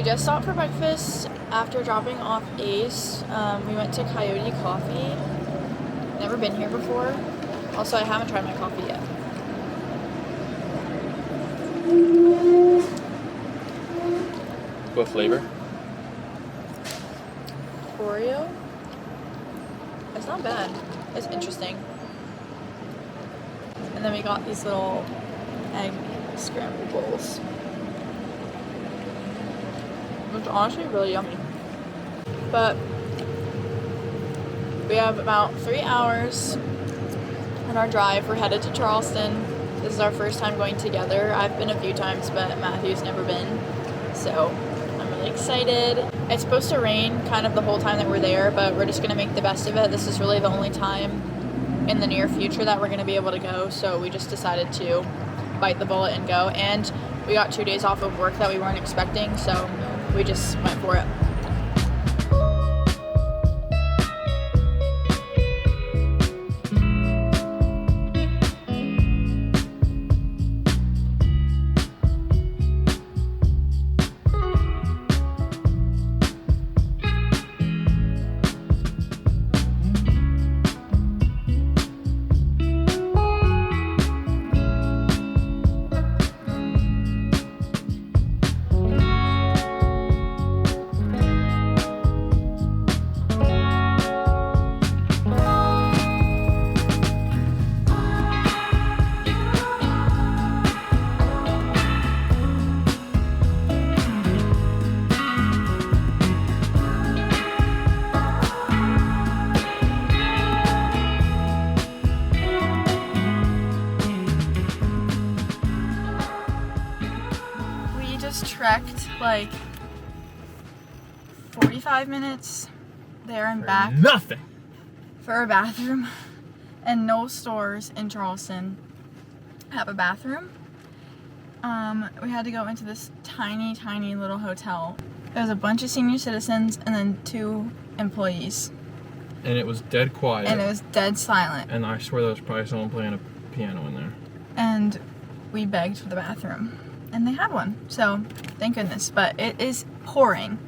just stopped for breakfast after dropping off Ace. We went to Coyote Coffee. Never been here before. Also, I haven't tried my coffee yet. What flavor? Oreo? It's not bad. It's interesting. And then we got these little egg scramble bowls. It's honestly really yummy. But we have about 3 hours on our drive. We're headed to Charleston. This is our first time going together. I've been a few times, but Matthew's never been. So I'm really excited. It's supposed to rain kind of the whole time that we're there, but we're just gonna make the best of it. This is really the only time in the near future that we're gonna be able to go. So we just decided to bite the bullet and go. And we got 2 days off of work that we weren't expecting, so we just went for it. Trekked like 45 minutes there and back. Nothing! For a bathroom. And no stores in Charleston have a bathroom. We had to go into this tiny, tiny little hotel. There was a bunch of senior citizens and then 2 employees. And it was dead quiet. And it was dead silent. And I swear there was probably someone playing a piano in there. And we begged for the bathroom. And they had one, so thank goodness, but it is pouring.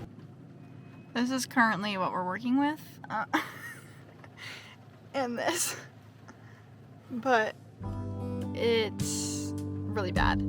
This is currently what we're working with, and this, but it's really bad.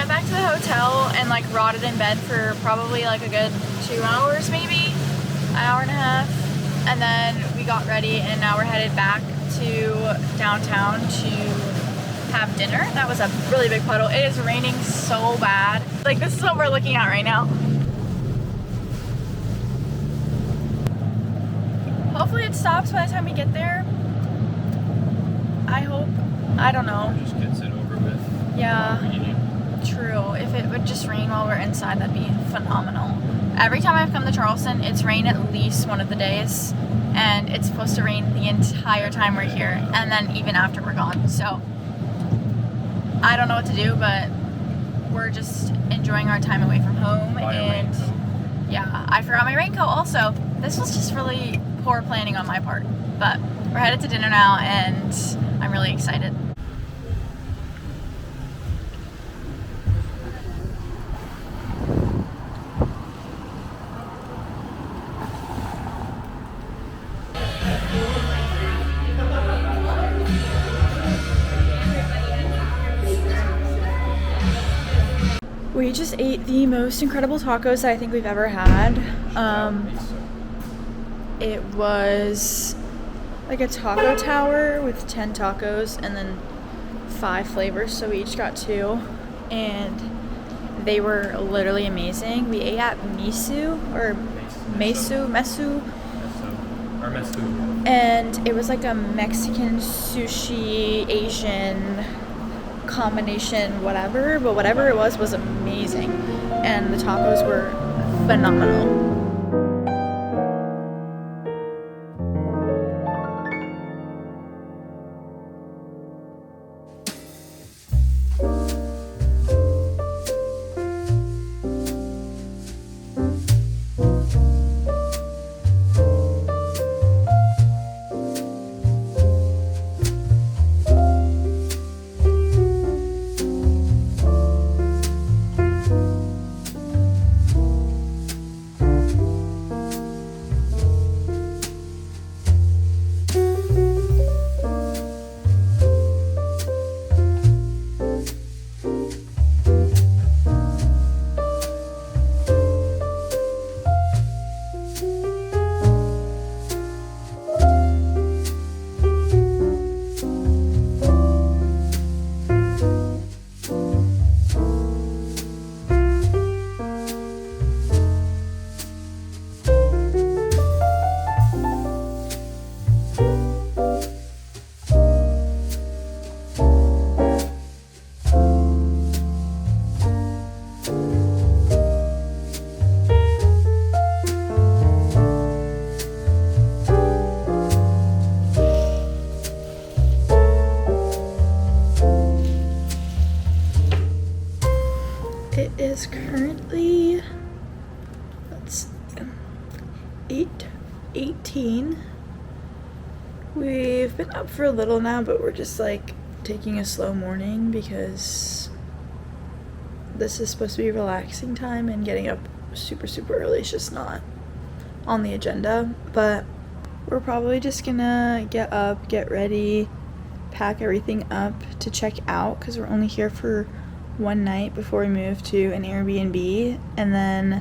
Back to the hotel and like rotted in bed for probably like a good 2 hours, maybe an hour and a half, and then we got ready and now we're headed back to downtown to have dinner. That was a really big puddle. It is raining so bad. Like, this is what we're looking at right now. Hopefully it stops by the time we get there. I hope. I don't know. Just gets it over with. Yeah. True. If it would just rain while we're inside, that'd be phenomenal. Every time I've come to Charleston, it's rained at least one of the days, and it's supposed to rain the entire time we're here, and then even after we're gone. So I don't know what to do, but we're just enjoying our time away from home. And yeah, I forgot my raincoat also. This was just really poor planning on my part, but we're headed to dinner now, and I'm really excited. We just ate the most incredible tacos that I think we've ever had. It was like a taco tower with 10 tacos and then 5 flavors, so we each got 2, and they were literally amazing. We ate at Mesu, and it was like a Mexican sushi Asian combination, whatever, but whatever it was amazing, and the tacos were phenomenal. It is currently, let's see, 8:18. We've been up for a little now, but we're just like taking a slow morning because this is supposed to be relaxing time, and getting up super early is just not on the agenda. But we're probably just gonna get up, get ready, pack everything up to check out, because we're only here for one night before we move to an Airbnb, and then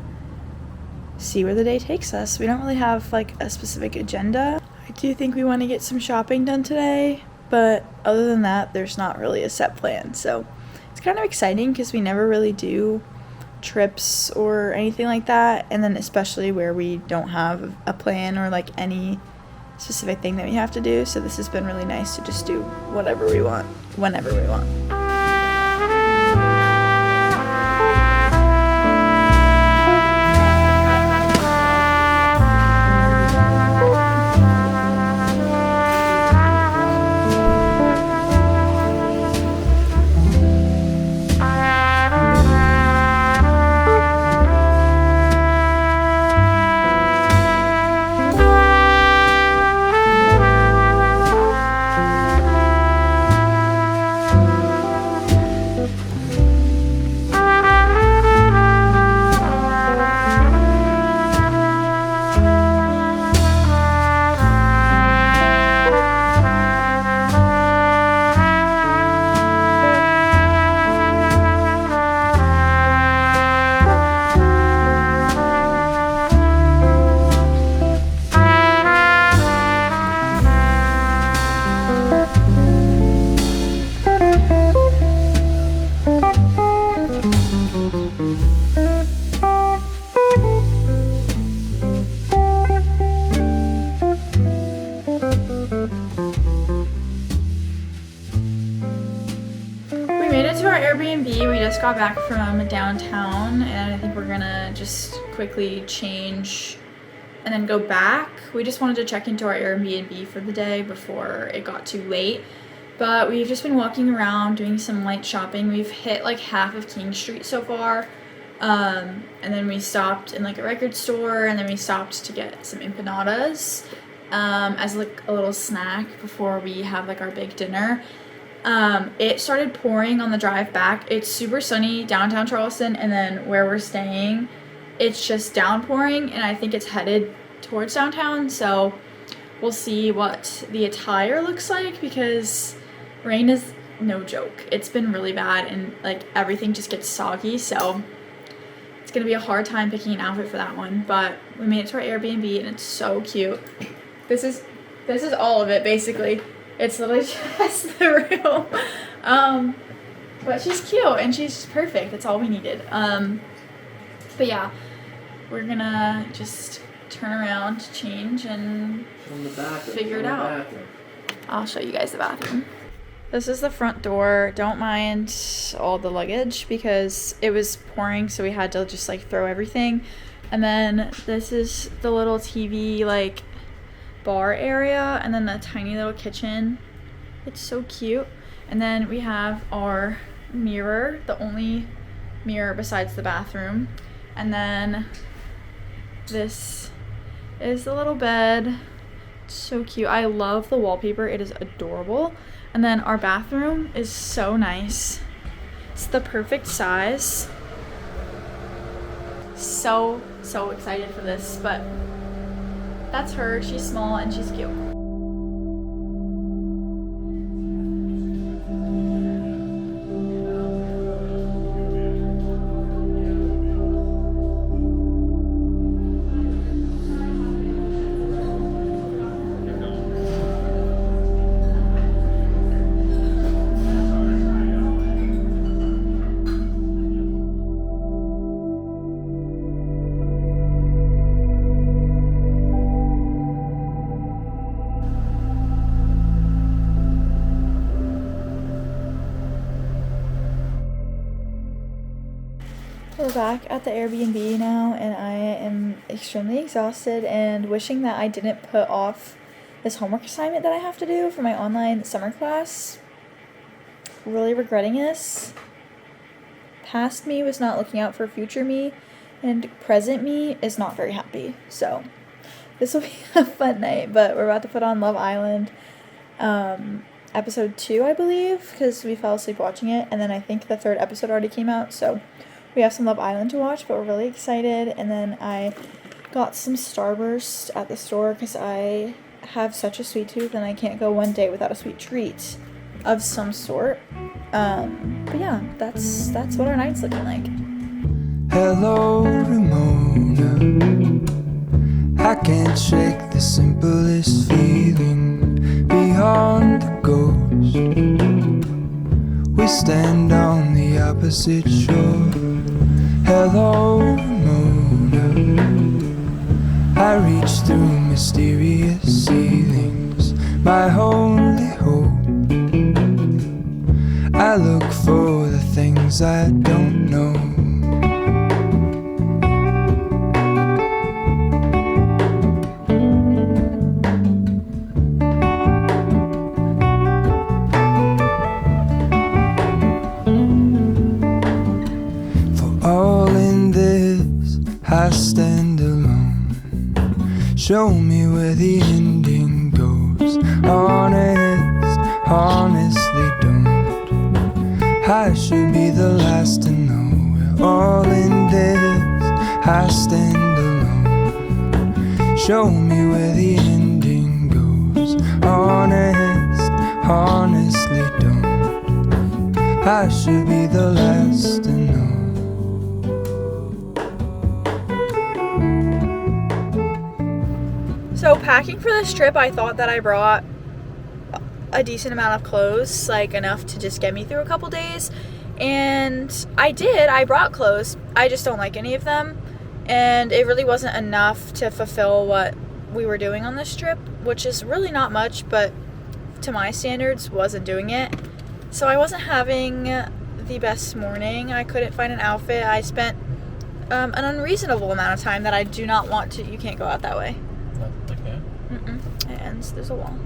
see where the day takes us. We don't really have like a specific agenda. I do think we want to get some shopping done today, but other than that, there's not really a set plan. So it's kind of exciting because we never really do trips or anything like that, and then especially where we don't have a plan or like any specific thing that we have to do. So this has been really nice to just do whatever we want, whenever we want. Airbnb. We just got back from downtown, and I think we're gonna just quickly change and then go back. We just wanted to check into our Airbnb for the day before it got too late, but we've just been walking around doing some light shopping. We've hit like half of King Street so far, and then we stopped in like a record store, and then we stopped to get some empanadas as like a little snack before we have like our big dinner. It started pouring on the drive back. It's super sunny downtown Charleston, and then where we're staying, it's just downpouring, and I think it's headed towards downtown, so we'll see what the attire looks like, because rain is no joke. It's been really bad, and like everything just gets soggy, so it's gonna be a hard time picking an outfit for that one. But we made it to our Airbnb, and it's so cute. This is all of it basically. It's literally just the room. But she's cute and she's perfect. That's all we needed. But yeah, we're gonna just turn around, change, and figure it out. I'll show you guys the bathroom. This is the front door. Don't mind all the luggage because it was pouring, so we had to just like throw everything. And then this is the little TV like bar area, and then the tiny little kitchen. It's so cute. And then we have our mirror, the only mirror besides the bathroom. And then this is the little bed. It's so cute. I love the wallpaper. It is adorable. And then our bathroom is so nice. It's the perfect size. So excited for this, but that's her. She's small and she's cute. We're back at the Airbnb now, and I am extremely exhausted and wishing that I didn't put off this homework assignment that I have to do for my online summer class. Really regretting this. Past me was not looking out for future me, and present me is not very happy. So this will be a fun night, but we're about to put on Love Island episode 2, I believe, because we fell asleep watching it, and then I think the 3rd episode already came out, so we have some Love Island to watch, but we're really excited. And then I got some Starburst at the store because I have such a sweet tooth and I can't go one day without a sweet treat of some sort. But yeah, that's what our night's looking like. Hello, Ramona. I can't shake the simplest feeling beyond the ghost. We stand on the opposite shore. Hello, Ramona. I reach through mysterious ceilings, my only hope. I look for the things I don't know. I stand alone. Show me where the ending goes. Honestly don't. I should be the last to know. We're all in this. I stand alone. Show me where the ending goes. Honestly don't. I should be the last to know. So packing for this trip, I thought that I brought a decent amount of clothes, like enough to just get me through a couple days. And I did. I brought clothes. I just don't like any of them. And it really wasn't enough to fulfill what we were doing on this trip, which is really not much, but to my standards, wasn't doing it. So I wasn't having the best morning. I couldn't find an outfit. I spent an unreasonable amount of time that I do not want to. You can't go out that way. It ends. There's a wall.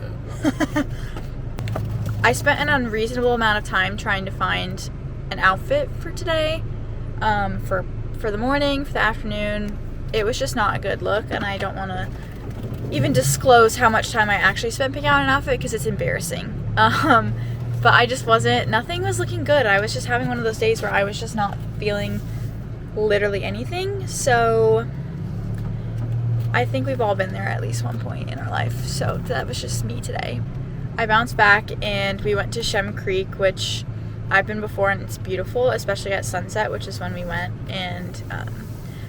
Yeah. I spent an unreasonable amount of time trying to find an outfit for today, for the morning, for the afternoon. It was just not a good look, and I don't want to even disclose how much time I actually spent picking out an outfit because it's embarrassing. But I just wasn't. Nothing was looking good. I was just having one of those days where I was just not feeling literally anything. So I think we've all been there at least one point in our life. So that was just me today. I bounced back and we went to Shem Creek, which I've been before and it's beautiful, especially at sunset, which is when we went, and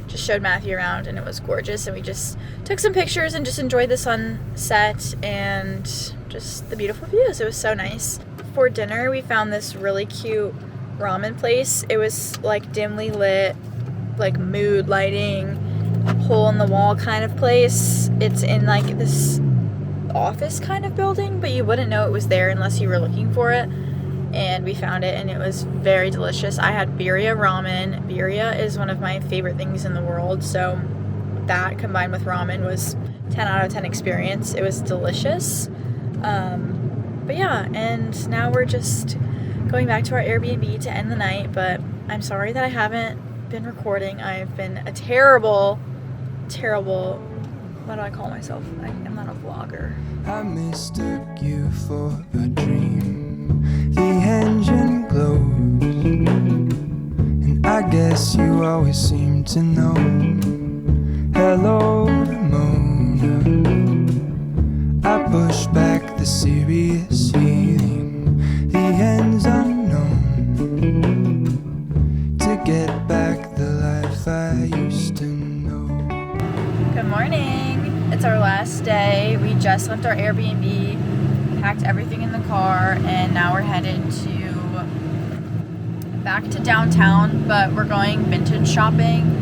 just showed Matthew around and it was gorgeous, and we just took some pictures and just enjoyed the sunset and just the beautiful views. It was so nice. For dinner, we found this really cute ramen place. It was like dimly lit, like mood lighting, hole in the wall kind of place. It's in like this office kind of building, but you wouldn't know it was there unless you were looking for it. And we found it and it was very delicious. I had birria ramen. Birria is one of my favorite things in the world, so that combined with ramen was 10 out of 10 experience. It was delicious. But yeah, and now we're just going back to our Airbnb to end the night, but I'm sorry that I haven't been recording. I've been a terrible, what do I call myself? I'm not a vlogger. I mistook you for a dream. The engine glows, and I guess you always seem to know. Hello, Mona. I push back the serious feeling. The end's unknown. To get back the life I used to know. Good morning. It's our last day. We just left our Airbnb, packed everything in the car, and now we're headed back to downtown, but we're going vintage shopping.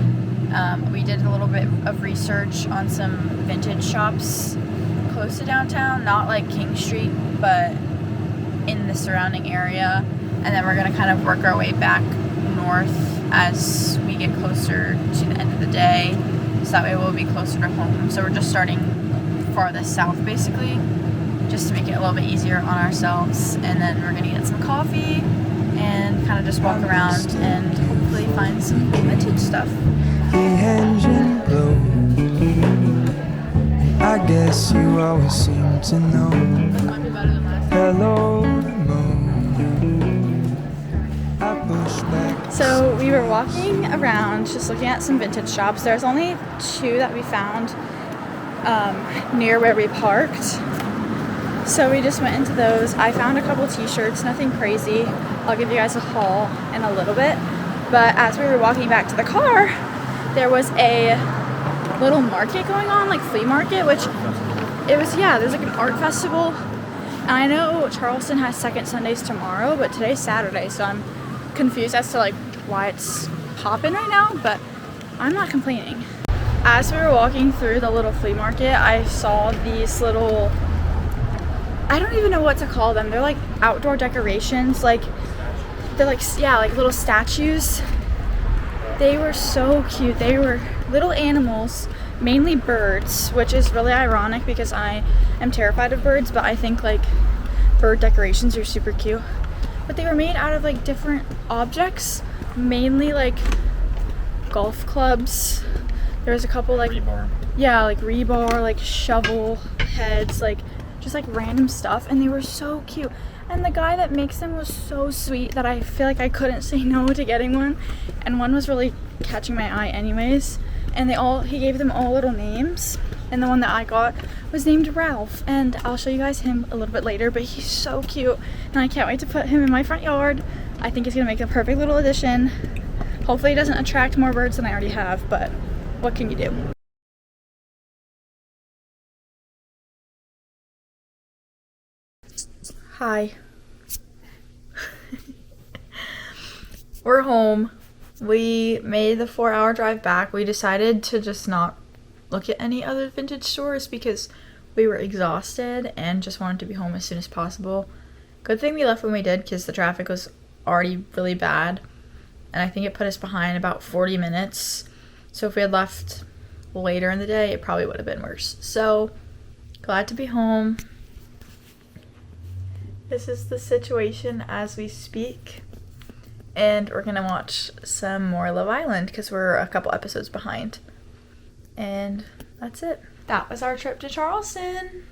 We did a little bit of research on some vintage shops close to downtown, not like King Street, but in the surrounding area, and then we're gonna kind of work our way back north as we get closer to the end of the day, so that way we'll be closer to home. So we're just starting farthest south basically, just to make it a little bit easier on ourselves, and then we're gonna get some coffee and kind of just walk around and hopefully find some vintage stuff. The engine glows, and I guess you always seem to know. This might be better than last time. Hello, Mona. I push back. So we were walking around just looking at some vintage shops. There's only 2 that we found near where we parked. So we just went into those. I found a couple t-shirts, nothing crazy. I'll give you guys a haul in a little bit. But as we were walking back to the car, there was a little market going on, like flea market, which it was, yeah, there's like an art festival. And I know Charleston has second Sundays tomorrow, but today's Saturday, so I'm confused as to like why it's popping right now, but I'm not complaining. As we were walking through the little flea market, I saw these little, I don't even know what to call them. They're like outdoor decorations, like they're like, yeah, like little statues. They were so cute. They were little animals, mainly birds, which is really ironic because I am terrified of birds, but I think like bird decorations are super cute. But they were made out of like different objects, mainly like golf clubs. There was a couple like Rebar. Yeah, like rebar, like shovel heads, like just like random stuff, and they were so cute. And the guy that makes them was so sweet that I feel like I couldn't say no to getting one. And one was really catching my eye anyways. And he gave them all little names. And the one that I got was named Ralph. And I'll show you guys him a little bit later, but he's so cute. And I can't wait to put him in my front yard. I think he's gonna make a perfect little addition. Hopefully he doesn't attract more birds than I already have, but what can you do? Hi. We're home. We made the 4-hour drive back. We decided to just not look at any other vintage stores because we were exhausted and just wanted to be home as soon as possible. Good thing we left when we did because the traffic was already really bad, and I think it put us behind about 40 minutes. So if we had left later in the day, it probably would have been worse. So glad to be home. This is the situation as we speak, and we're gonna watch some more Love Island because we're a couple episodes behind, and that's it. That was our trip to Charleston.